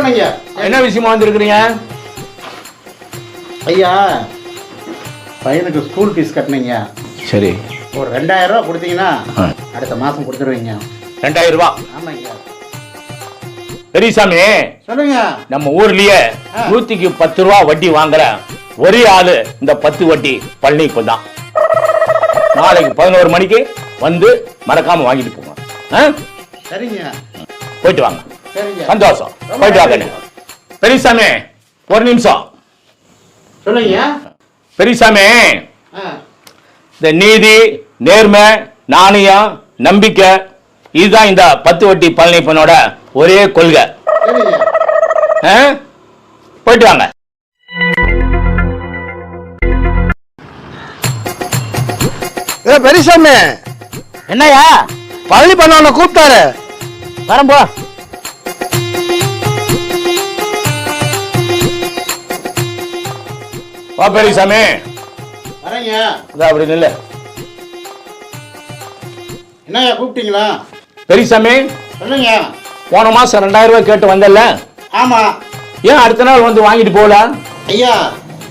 சொல்லுங்க. என்ன விஷயமா வந்திருக்கிறீங்க? ஐயா, பையனுக்கு ஸ்கூல் ஃபீஸ் கட்டினீங்க. சரி. ஒரு 2000 ரூபா கொடுத்தீங்கன்னா அடுத்த மாதம் கொடுத்துருவீங்க. 2000 ரூபா? ஆமாங்க. பெரியசாமி, சொல்லுங்க. நம்ம ஊர்லயே 100க்கு 10 ரூபா வட்டி வாங்குற ஒரே ஆளு இந்த 10 வட்டி பழனிக்கு தான். நாளைக்கு 11 மணிக்கு வந்து மறக்காம வாங்கிட்டு போங்க. சரிங்க. போயிட்டு வாங்க. சரிங்க. சந்தோஷம். போயிட்டு வாங்க. பெரியசாமி, ஒரு நிமிஷம். சொல்லுங்க. பெரியசாமி, இந்த நீதி, நேர்மை, நாணயம், நம்பிக்கை இதுதான் இந்த 10 வட்டி பழனிப்பனோட ஒரே கொள்கை. போயிட்டு வாங்க. பெரியசாமி, என்னையா பழனி பண்ண கூப்பிட்டாரு. வரம்போ. வா பெரியசாமி. வரேங்க. அப்படி நில்ல. என்னய்யா கூப்பிட்டீங்களா? பெரியசாமி, சொல்லுங்க. போன மாசம் 2000 ரூபாய் கேட்டு வந்தல? ஆமா. ஏன் அடுத்த நாள் வந்து வாங்கிட்டு போகல? ஐயா,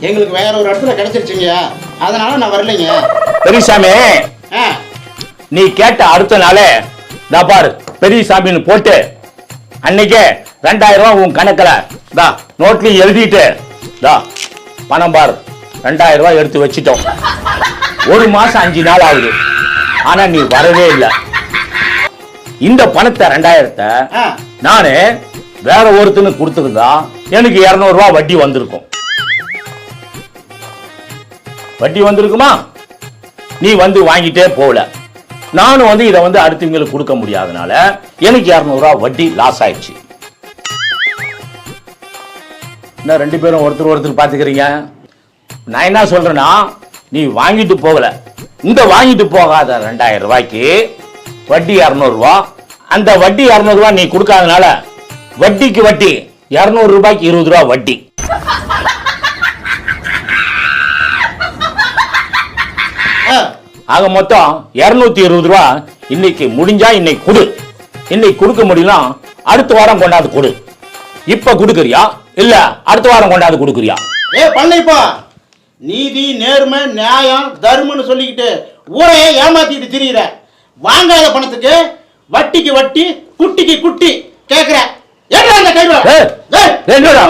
எங்களுக்கு வேற ஒரு இடத்துல கிடைச்சிருச்சுங்க, அதனால நான் வரலைங்க. பெரியசாமி, நீ கேட்ட அடுத்த நாளே நான் பாரு பெரியசாமின்னு போட்டு அன்னைக்கே 2000 ரூபாய் உன் கணக்குல நோட்லயும் எழுதிட்டு பணம் பாரு 2000 ரூபாய் எடுத்து வச்சிட்டோம். ஒரு மாசம் 5 நாள் ஆகுது. ஆனா நீ வரவே இல்லை. இந்த பணத்தை 2000-த்தை நானு வேற ஒருத்தனுக்கு கொடுத்துருந்தா எனக்கு 200 ரூபாய் வட்டி வந்திருக்கும். வட்டி வந்திருக்குமா? நீ வந்து வாங்கிட்டே போகல. நானும் வந்து இதை வந்து அடுத்தவங்களுக்கு கொடுக்க முடியாதனால எனக்கு 200 ரூபாய் வட்டி லாஸ் ஆயிடுச்சு. என்ன 2 பேரும் ஒருத்தர் பாத்துக்கிறீங்க? நான் என்ன சொல்றேன்னா, நீ வாங்கிட்டு போகல, இந்த வாங்கிட்டு போகாத 2000 ரூபாய்க்கு வட்டி 200 ரூபாய். அந்த வட்டி 200 ரூபாய் நீ கொடுக்காதனால வட்டிக்கு வட்டி 200 ரூபாய்க்கு 20 ரூபாய் வட்டி. ஆக மொத்தம் 220 ரூபாய். இன்னைக்கு முடிஞ்சா இன்னைக்கு கொடு. இன்னைக்கு கொடுக்க முடியல அடுத்த வாரம் கொண்டாந்து கொடு. இப்ப கொடுக்கறியா இல்ல அடுத்த வாரம் கொண்டாந்து கொடுக்கறியா? பண்ணைப்பா, நீதி, நேர்மை, நியாயம், தர்மம்னு சொல்லிக்கிட்டு ஊரையே ஏமாத்திட்டு திரியிற. வாங்காத பணத்துக்கு வட்டிக்கு வட்டி, குட்டிக்கு குட்டி கேக்குற. என்னடா